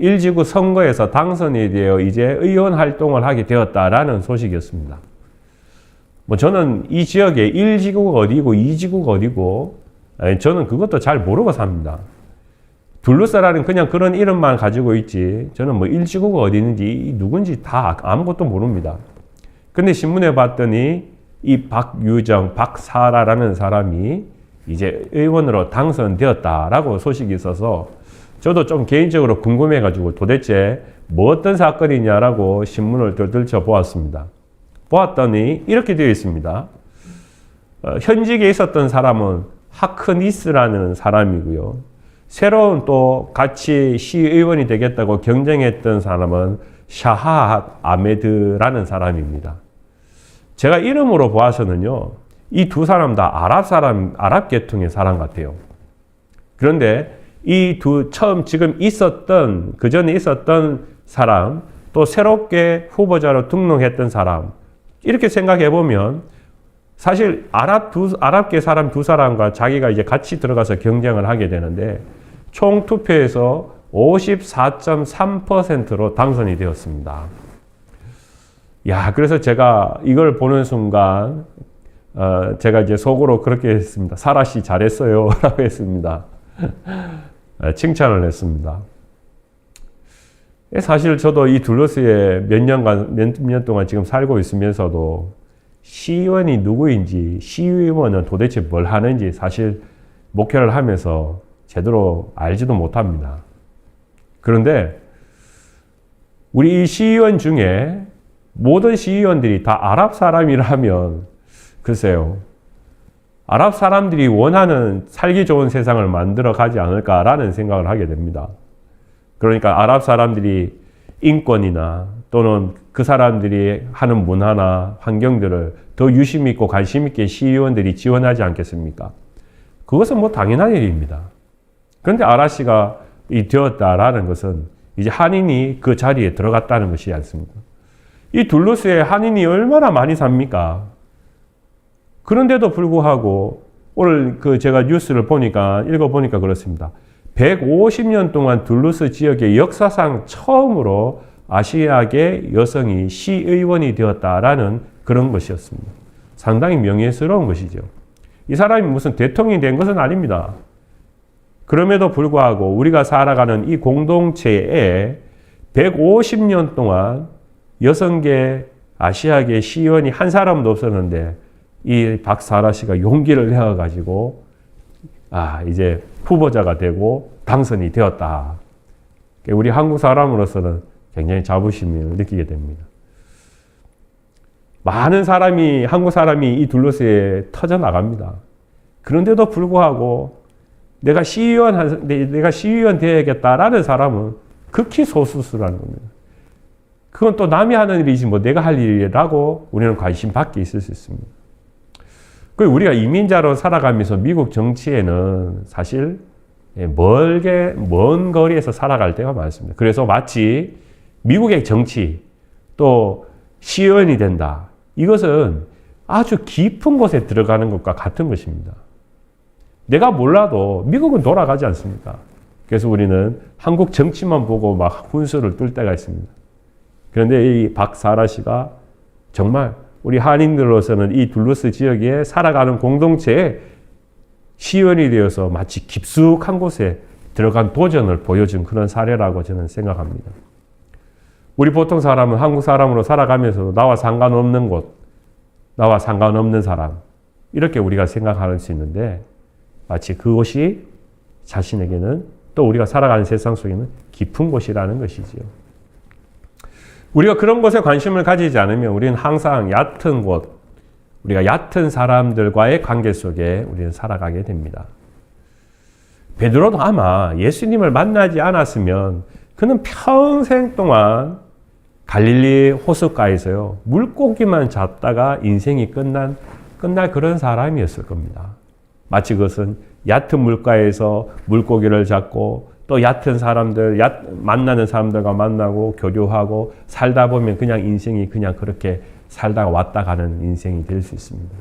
1지구 선거에서 당선이 되어 이제 의원 활동을 하게 되었다라는 소식이었습니다. 뭐 저는 이 지역에 1지구가 어디고 2지구가 어디고 저는 그것도 잘 모르고 삽니다. 둘루스라는 그냥 그런 이름만 가지고 있지 저는 뭐 1지구가 어디 있는지 누군지 다 아무것도 모릅니다. 근데 신문에 봤더니 이 박유정, 박사라라는 사람이 이제 의원으로 당선되었다라고 소식이 있어서 저도 좀 개인적으로 궁금해가지고 도대체 뭐 어떤 사건이냐라고 신문을 들춰 보았습니다. 보았더니 이렇게 되어 있습니다. 현직에 있었던 사람은 하크니스라는 사람이고요. 새로운 또 같이 시의원이 되겠다고 경쟁했던 사람은 샤하 아메드라는 사람입니다. 제가 이름으로 보아서는요, 이 두 사람 다 아랍 계통의 사람 같아요. 그런데 이 처음 지금 그 전에 있었던 사람, 또 새롭게 후보자로 등록했던 사람, 이렇게 생각해 보면 사실 아랍계 사람 두 사람과 자기가 이제 같이 들어가서 경쟁을 하게 되는데 총 투표에서 54.3%로 당선이 되었습니다. 야, 그래서 제가 이걸 보는 순간 제가 이제 속으로 그렇게 했습니다. 사라 씨 잘했어요 라고 했습니다. 칭찬을 했습니다. 사실 저도 이 둘러스에 몇 년 동안 지금 살고 있으면서도 시의원이 누구인지, 시의원은 도대체 뭘 하는지 사실 목회를 하면서 제대로 알지도 못합니다. 그런데 우리 이 시의원 중에 모든 시의원들이 다 아랍 사람이라면 글쎄요, 아랍 사람들이 원하는 살기 좋은 세상을 만들어 가지 않을까라는 생각을 하게 됩니다. 그러니까 아랍 사람들이 인권이나 또는 그 사람들이 하는 문화나 환경들을 더 유심 있고 관심 있게 시의원들이 지원하지 않겠습니까? 그것은 뭐 당연한 일입니다. 그런데 아라씨가 되었다라는 것은 이제 한인이 그 자리에 들어갔다는 것이지 않습니까? 이 둘루스에 한인이 얼마나 많이 삽니까? 그런데도 불구하고 오늘 제가 뉴스를 읽어보니까 그렇습니다. 150년 동안 둘루스 지역의 역사상 처음으로 아시아계 여성이 시의원이 되었다라는 그런 것이었습니다. 상당히 명예스러운 것이죠. 이 사람이 무슨 대통령이 된 것은 아닙니다. 그럼에도 불구하고 우리가 살아가는 이 공동체에 150년 동안 여성계 아시아계 시의원이 한 사람도 없었는데 이 박사라 씨가 용기를 내어가지고 이제 후보자가 되고 당선이 되었다. 우리 한국 사람으로서는 굉장히 자부심을 느끼게 됩니다. 많은 한국 사람이 이 둘러스에 터져나갑니다. 그런데도 불구하고 내가 시의원 되어야겠다라는 사람은 극히 소수라는 겁니다. 그건 또 남이 하는 일이지 뭐 내가 할 일이라고 우리는 관심 밖에 있을 수 있습니다. 우리가 이민자로 살아가면서 미국 정치에는 사실 먼 거리에서 살아갈 때가 많습니다. 그래서 마치 미국의 정치 또 시의원이 된다. 이것은 아주 깊은 곳에 들어가는 것과 같은 것입니다. 내가 몰라도 미국은 돌아가지 않습니까? 그래서 우리는 한국 정치만 보고 막 훈수를 뚫을 때가 있습니다. 그런데 이 박사라 씨가 정말 우리 한인들로서는 이 둘루스 지역에 살아가는 공동체에 시의원이 되어서 마치 깊숙한 곳에 들어간 도전을 보여준 그런 사례라고 저는 생각합니다. 우리 보통 사람은 한국 사람으로 살아가면서도 나와 상관없는 곳, 나와 상관없는 사람 이렇게 우리가 생각할 수 있는데 마치 그곳이 자신에게는 또 우리가 살아가는 세상 속에는 깊은 곳이라는 것이지요. 우리가 그런 곳에 관심을 가지지 않으면 우리는 항상 얕은 곳, 우리가 얕은 사람들과의 관계 속에 우리는 살아가게 됩니다. 베드로도 아마 예수님을 만나지 않았으면 그는 평생 동안 갈릴리 호숫가에서요, 물고기만 잡다가 인생이 끝날 그런 사람이었을 겁니다. 마치 그것은 얕은 물가에서 물고기를 잡고 또 얕은 사람들, 만나는 사람들과 만나고 교류하고 살다 보면 그냥 인생이 그냥 그렇게 살다가 왔다 가는 인생이 될 수 있습니다.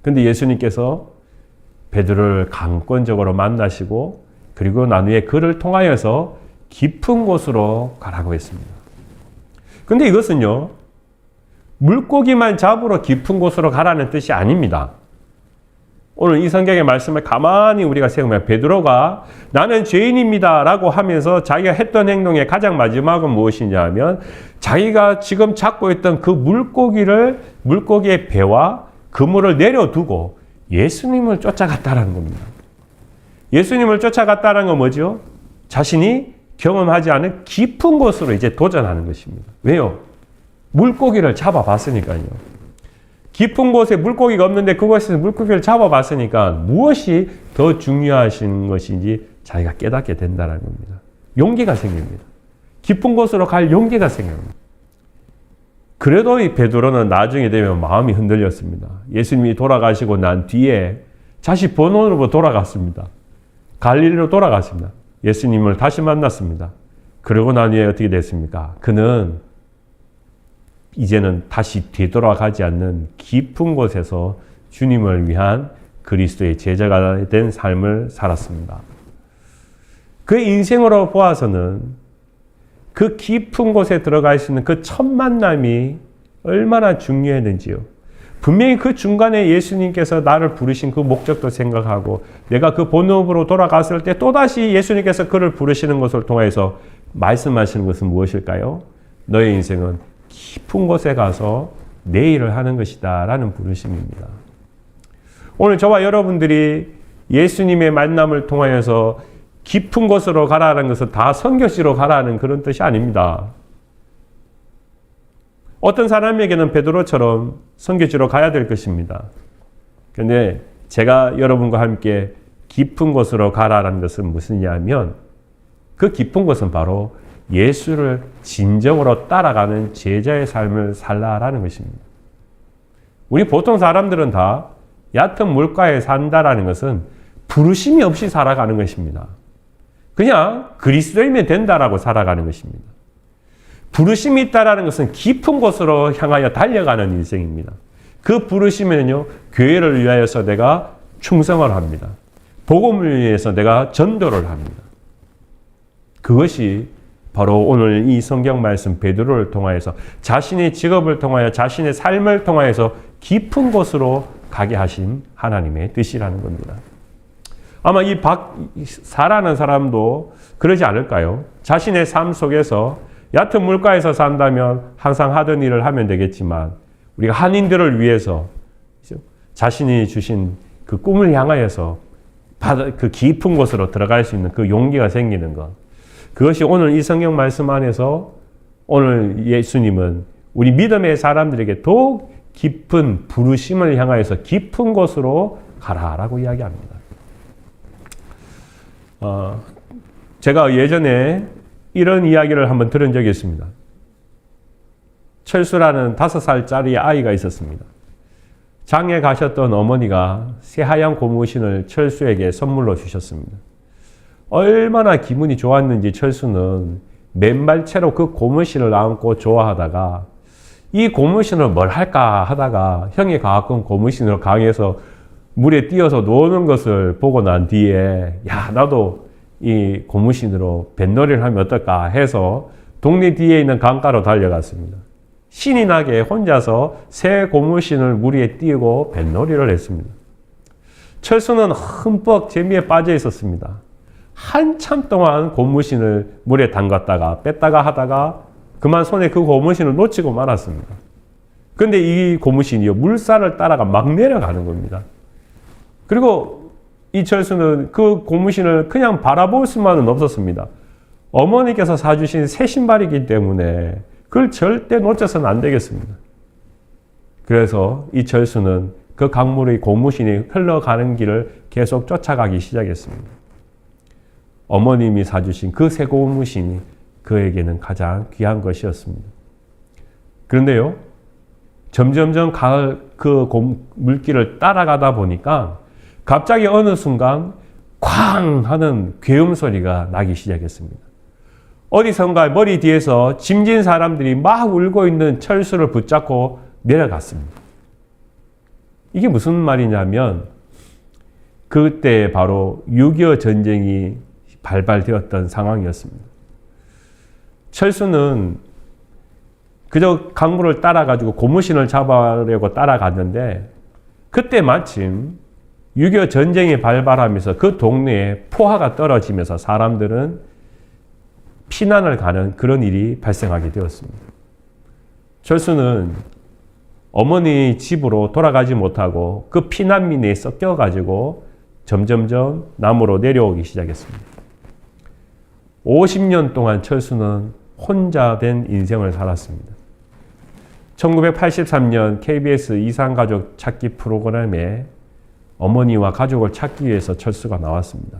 근데 예수님께서 베드로를 강권적으로 만나시고 그리고 나중에 그를 통하여서 깊은 곳으로 가라고 했습니다. 근데 이것은요, 물고기만 잡으러 깊은 곳으로 가라는 뜻이 아닙니다. 오늘 이 성경의 말씀을 가만히 우리가 세우면 베드로가 나는 죄인입니다 라고 하면서 자기가 했던 행동의 가장 마지막은 무엇이냐 하면 자기가 지금 잡고 있던 그 물고기의 배와 그물을 내려두고 예수님을 쫓아갔다는 겁니다. 예수님을 쫓아갔다는 건 뭐죠? 자신이 경험하지 않은 깊은 곳으로 이제 도전하는 것입니다. 왜요? 물고기를 잡아봤으니까요. 깊은 곳에 물고기가 없는데 그곳에서 물고기를 잡아봤으니까 무엇이 더 중요하신 것인지 자기가 깨닫게 된다는 겁니다. 용기가 생깁니다. 깊은 곳으로 갈 용기가 생깁니다. 그래도 이 베드로는 나중에 되면 마음이 흔들렸습니다. 예수님이 돌아가시고 난 뒤에 다시 본원으로 돌아갔습니다. 갈릴리로 돌아갔습니다. 예수님을 다시 만났습니다. 그러고 난 후에 어떻게 됐습니까? 그는 이제는 다시 되돌아가지 않는 깊은 곳에서 주님을 위한 그리스도의 제자가 된 삶을 살았습니다. 그 인생으로 보아서는 그 깊은 곳에 들어갈 수 있는 그 첫 만남이 얼마나 중요했는지요. 분명히 그 중간에 예수님께서 나를 부르신 그 목적도 생각하고 내가 그 본업으로 돌아갔을 때 또다시 예수님께서 그를 부르시는 것을 통해서 말씀하시는 것은 무엇일까요? 너의 인생은 깊은 곳에 가서 내 일을 하는 것이다 라는 부르심입니다. 오늘 저와 여러분들이 예수님의 만남을 통하여서 깊은 곳으로 가라는 것은 다 선교지로 가라는 그런 뜻이 아닙니다. 어떤 사람에게는 베드로처럼 선교지로 가야 될 것입니다. 그런데 제가 여러분과 함께 깊은 곳으로 가라는 것은 무엇이냐 하면 그 깊은 곳은 바로 예수를 진정으로 따라가는 제자의 삶을 살라라는 것입니다. 우리 보통 사람들은 다 얕은 물가에 산다라는 것은 부르심이 없이 살아가는 것입니다. 그냥 그리스도이면 된다라고 살아가는 것입니다. 부르심이 있다라는 것은 깊은 곳으로 향하여 달려가는 인생입니다. 그 부르심에는요, 교회를 위하여서 내가 충성을 합니다. 복음을 위해서 내가 전도를 합니다. 그것이 바로 오늘 이 성경 말씀 베드로를 통하여서 자신의 직업을 통하여 자신의 삶을 통하여서 깊은 곳으로 가게 하신 하나님의 뜻이라는 겁니다. 아마 이 박사라는 사람도 그러지 않을까요? 자신의 삶 속에서 얕은 물가에서 산다면 항상 하던 일을 하면 되겠지만 우리가 한인들을 위해서 자신이 주신 그 꿈을 향하여서 그 깊은 곳으로 들어갈 수 있는 그 용기가 생기는 것. 그것이 오늘 이 성경 말씀 안에서 오늘 예수님은 우리 믿음의 사람들에게 더욱 깊은 부르심을 향하여서 깊은 곳으로 가라라고 이야기합니다. 제가 예전에 이런 이야기를 한번 들은 적이 있습니다. 철수라는 5살짜리 아이가 있었습니다. 장에 가셨던 어머니가 새하얀 고무신을 철수에게 선물로 주셨습니다. 얼마나 기분이 좋았는지 철수는 맨발채로 그 고무신을 안고 좋아하다가 이 고무신을 뭘 할까 하다가 형이 가끔 고무신으로 강에서 물에 뛰어서 노는 것을 보고 난 뒤에 야 나도 이 고무신으로 뱃놀이를 하면 어떨까 해서 동네 뒤에 있는 강가로 달려갔습니다. 신이 나게 혼자서 새 고무신을 물 위에 띄우고 뱃놀이를 했습니다. 철수는 흠뻑 재미에 빠져 있었습니다. 한참 동안 고무신을 물에 담갔다가 뺐다가 하다가 그만 손에 그 고무신을 놓치고 말았습니다. 그런데 이 고무신이요 물살을 따라가 막 내려가는 겁니다. 그리고 이 철수는 그 고무신을 그냥 바라볼 수만은 없었습니다. 어머니께서 사주신 새 신발이기 때문에 그걸 절대 놓쳐서는 안 되겠습니다. 그래서 이 철수는 그 강물의 고무신이 흘러가는 길을 계속 쫓아가기 시작했습니다. 어머님이 사주신 그 새 고무신이 그에게는 가장 귀한 것이었습니다. 그런데요, 점점점 그 물길을 따라가다 보니까 갑자기 어느 순간 쾅 하는 괴음 소리가 나기 시작했습니다. 어디선가 머리 뒤에서 짐진 사람들이 막 울고 있는 철수를 붙잡고 내려갔습니다. 이게 무슨 말이냐면 그때 바로 6.25 전쟁이 발발되었던 상황이었습니다. 철수는 그저 강물을 따라가지고 고무신을 잡으려고 따라갔는데 그때 마침 6.25 전쟁이 발발하면서 그 동네에 포화가 떨어지면서 사람들은 피난을 가는 그런 일이 발생하게 되었습니다. 철수는 어머니 집으로 돌아가지 못하고 그 피난민에 섞여가지고 점점점 남으로 내려오기 시작했습니다. 50년 동안 철수는 혼자 된 인생을 살았습니다. 1983년 KBS 이산가족 찾기 프로그램에 어머니와 가족을 찾기 위해서 철수가 나왔습니다.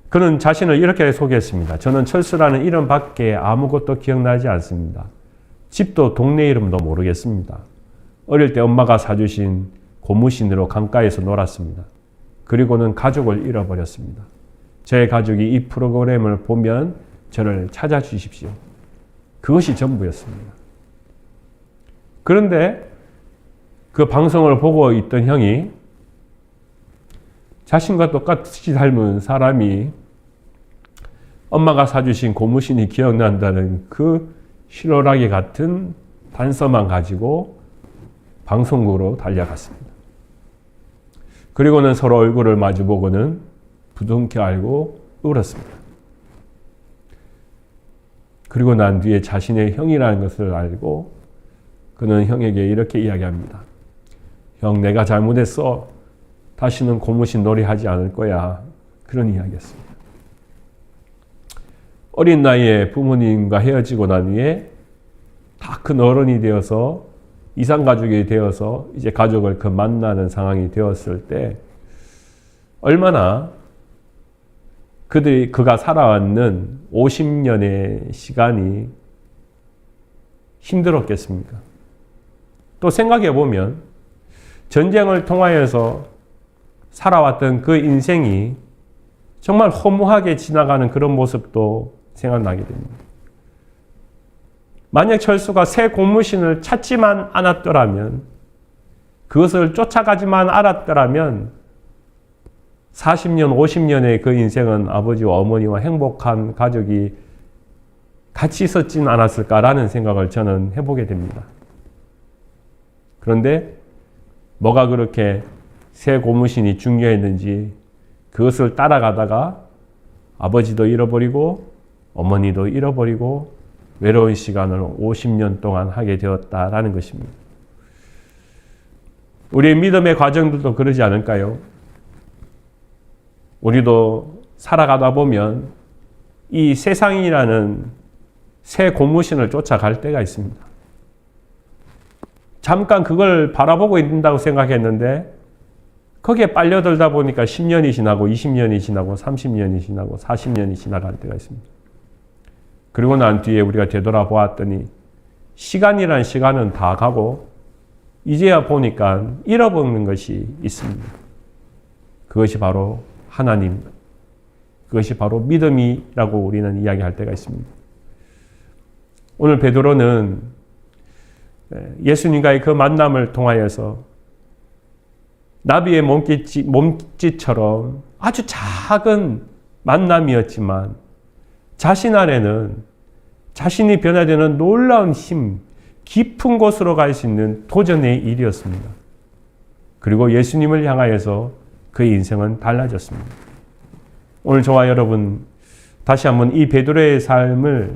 그는 자신을 이렇게 소개했습니다. 저는 철수라는 이름밖에 아무것도 기억나지 않습니다. 집도 동네 이름도 모르겠습니다. 어릴 때 엄마가 사주신 고무신으로 강가에서 놀았습니다. 그리고는 가족을 잃어버렸습니다. 제 가족이 이 프로그램을 보면 저를 찾아주십시오. 그것이 전부였습니다. 그런데 그 방송을 보고 있던 형이 자신과 똑같이 닮은 사람이 엄마가 사주신 고무신이 기억난다는 그 실오라기 같은 단서만 가지고 방송국으로 달려갔습니다. 그리고는 서로 얼굴을 마주보고는 부둥켜 안고 울었습니다. 그리고 난 뒤에 자신의 형이라는 것을 알고 그는 형에게 이렇게 이야기합니다. 형, 내가 잘못했어. 다시는 고무신 놀이 하지 않을 거야. 그런 이야기였습니다. 어린 나이에 부모님과 헤어지고 난 후에 다 큰 어른이 되어서 이산가족이 되어서 이제 가족을 만나는 상황이 되었을 때 얼마나 그가 살아왔는 50년의 시간이 힘들었겠습니까? 또 생각해 보면 전쟁을 통하여서 살아왔던 그 인생이 정말 허무하게 지나가는 그런 모습도 생각나게 됩니다. 만약 철수가 새 고무신을 찾지만 않았더라면, 그것을 쫓아가지만 않았더라면 40년, 50년의 그 인생은 아버지와 어머니와 행복한 가족이 같이 있었진 않았을까라는 생각을 저는 해보게 됩니다. 그런데 뭐가 그렇게 새 고무신이 중요했는지 그것을 따라가다가 아버지도 잃어버리고 어머니도 잃어버리고 외로운 시간을 50년 동안 하게 되었다라는 것입니다. 우리의 믿음의 과정들도 그러지 않을까요? 우리도 살아가다 보면 이 세상이라는 새 고무신을 쫓아갈 때가 있습니다. 잠깐 그걸 바라보고 있는다고 생각했는데 거기에 빨려들다 보니까 10년이 지나고 20년이 지나고 30년이 지나고 40년이 지나갈 때가 있습니다. 그리고 난 뒤에 우리가 되돌아보았더니 시간이란 시간은 다 가고 이제야 보니까 잃어버리는 것이 있습니다. 그것이 바로 하나님, 그것이 바로 믿음이라고 우리는 이야기할 때가 있습니다. 오늘 베드로는 예수님과의 그 만남을 통하여서 나비의 몸짓처럼 아주 작은 만남이었지만 자신 안에는 자신이 변화되는 놀라운 힘, 깊은 곳으로 갈 수 있는 도전의 일이었습니다. 그리고 예수님을 향하여서 그의 인생은 달라졌습니다. 오늘 저와 여러분 다시 한번 이 베드로의 삶을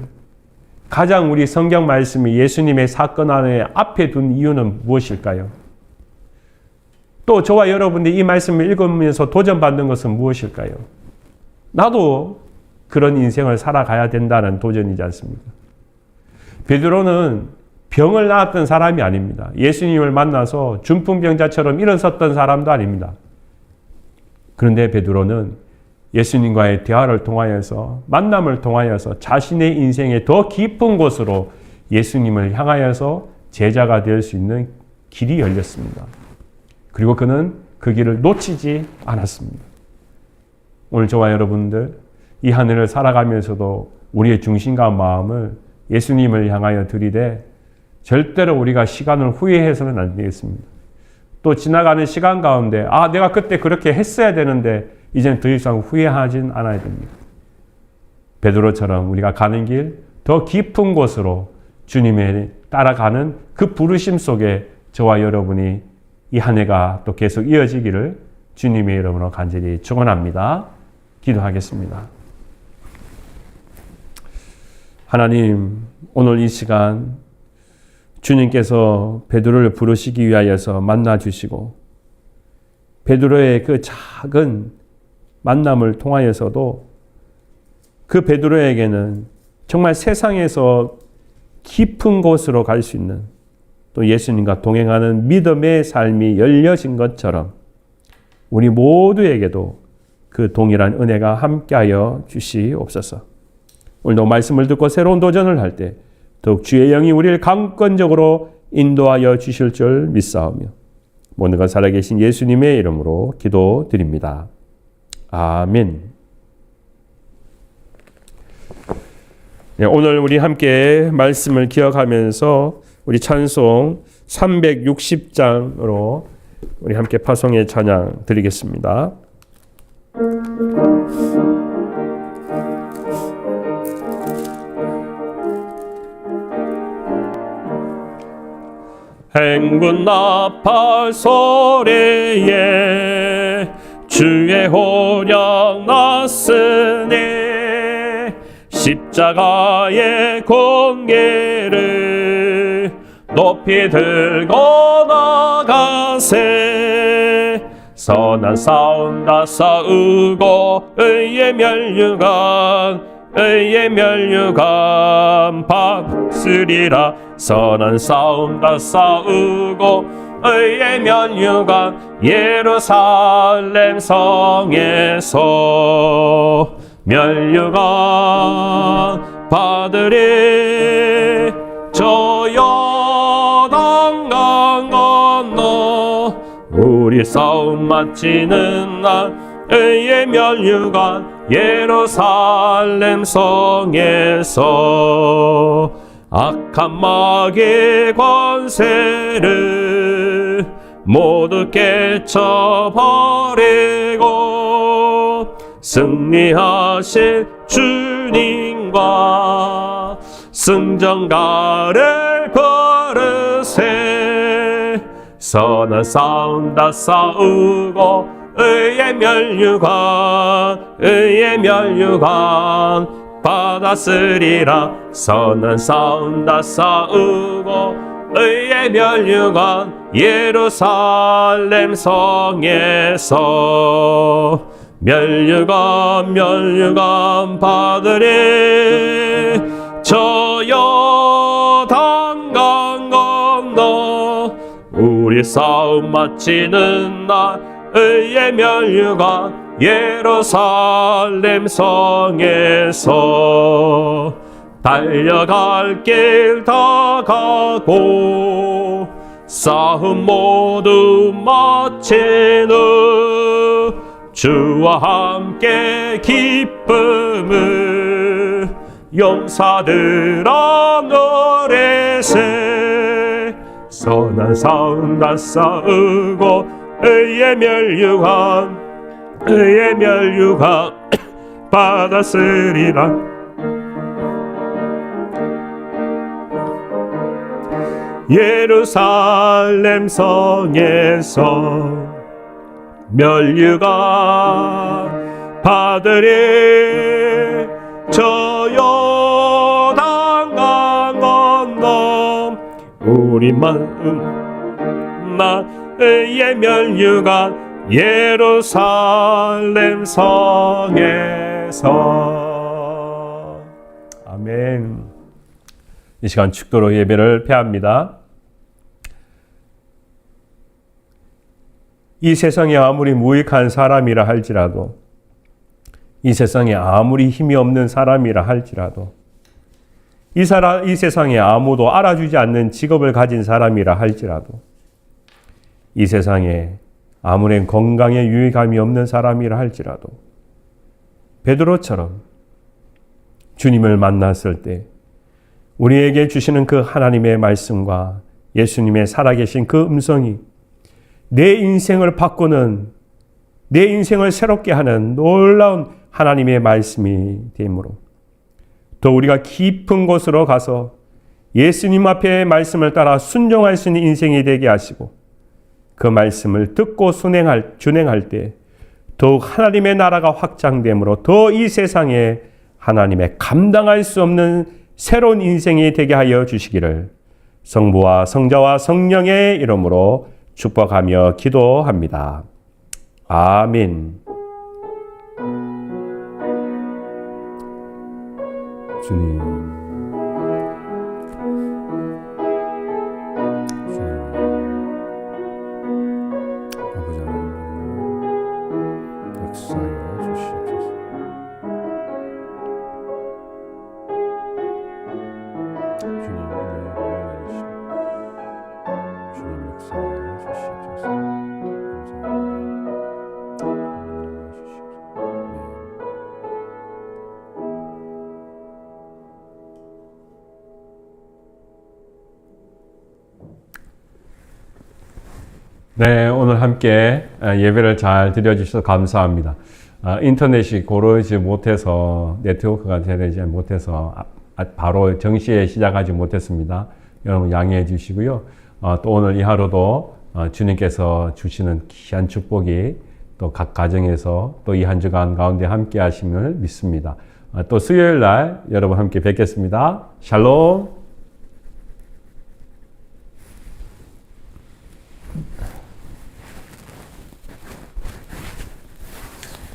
가장 우리 성경 말씀이 예수님의 사건 안에 앞에 둔 이유는 무엇일까요? 또 저와 여러분들이 이 말씀을 읽으면서 도전받는 것은 무엇일까요? 나도 그런 인생을 살아가야 된다는 도전이지 않습니까? 베드로는 병을 낳았던 사람이 아닙니다. 예수님을 만나서 중풍병자처럼 일어섰던 사람도 아닙니다. 그런데 베드로는 예수님과의 대화를 통하여서 만남을 통하여서 자신의 인생의 더 깊은 곳으로 예수님을 향하여서 제자가 될 수 있는 길이 열렸습니다. 그리고 그는 그 길을 놓치지 않았습니다. 오늘 저와 여러분들 이 하늘을 살아가면서도 우리의 중심과 마음을 예수님을 향하여 들이되 절대로 우리가 시간을 후회해서는 안 되겠습니다. 또 지나가는 시간 가운데 내가 그때 그렇게 했어야 되는데 이제는 더 이상 후회하진 않아야 됩니다. 베드로처럼 우리가 가는 길 더 깊은 곳으로 주님의 따라가는 그 부르심 속에 저와 여러분이 이 한 해가 또 계속 이어지기를 주님의 이름으로 간절히 축원합니다. 기도하겠습니다. 하나님, 오늘 이 시간 주님께서 베드로를 부르시기 위하여서 만나 주시고 베드로의 그 작은 만남을 통하여서도 그 베드로에게는 정말 세상에서 깊은 곳으로 갈 수 있는, 또 예수님과 동행하는 믿음의 삶이 열려진 것처럼 우리 모두에게도 그 동일한 은혜가 함께하여 주시옵소서. 오늘도 말씀을 듣고 새로운 도전을 할 때 더욱 주의 영이 우리를 강권적으로 인도하여 주실 줄 믿사오며 모든 것 살아계신 예수님의 이름으로 기도드립니다. 아멘. 네, 오늘 우리 함께 말씀을 기억하면서 우리 찬송 360장으로 우리 함께 파송의 찬양 드리겠습니다. 행군 나팔 소리에 주의 호령 났으니 십자가의 공예를 높이 들고 나가세. 선한 싸움 다 싸우고 의의 멸류관 박으리라. 선한 싸움 다 싸우고 의의 멸류관 예루살렘 성에서 멸류관 받으리. 저 요단강 건너 우리 싸움 마치는 날 의의 멸류관 예루살렘 성에서 악한 마귀의 권세를 모두 깨쳐버리고 승리하신 주님과 승전가를 부르세. 선한 싸움 다 싸우고 의의 멸류관 받았으리라. 선한 싸움 다 싸우고 의의 멸류관 예루살렘 성에서 멸류관 받으리. 저 요단강 건너 우리 싸움 마치는 날 의의 멸류관 예루살렘 성에서 달려갈 길 다 가고 싸움 모두 마친 후 주와 함께 기쁨을 용사들아 노래세. 선한 싸움 다 싸우고 의의 멸류관 받았으리라. 예루살렘 성에서 멸류관 받으리. 저 요단강 건너 우리 마음 나 의의 멸류관 예루살렘 성에서. 아멘. 이 시간 축도로 예배를 폐합니다. 이 세상에 아무리 무익한 사람이라 할지라도, 이 세상에 아무리 힘이 없는 사람이라 할지라도, 이 세상에 아무도 알아주지 않는 직업을 가진 사람이라 할지라도, 이 세상에 아무런 건강에 유의감이 없는 사람이라 할지라도 베드로처럼 주님을 만났을 때 우리에게 주시는 그 하나님의 말씀과 예수님의 살아계신 그 음성이 내 인생을 바꾸는, 내 인생을 새롭게 하는 놀라운 하나님의 말씀이 되므로 또 우리가 깊은 곳으로 가서 예수님 앞에 말씀을 따라 순종할 수 있는 인생이 되게 하시고 그 말씀을 듣고 준행할 때 더욱 하나님의 나라가 확장되므로 더 이 세상에 하나님의 감당할 수 없는 새로운 인생이 되게 하여 주시기를 성부와 성자와 성령의 이름으로 축복하며 기도합니다. 아멘. 주님, 네, 오늘 함께 예배를 잘 드려주셔서 감사합니다. 인터넷이 고르지 못해서 네트워크가 되지 못해서 바로 정시에 시작하지 못했습니다. 여러분 양해해 주시고요. 또 오늘 이 하루도 주님께서 주시는 귀한 축복이 또 각 가정에서 또 이 한 주간 가운데 함께 하심을 믿습니다. 또 수요일 날 여러분 함께 뵙겠습니다. 샬롬.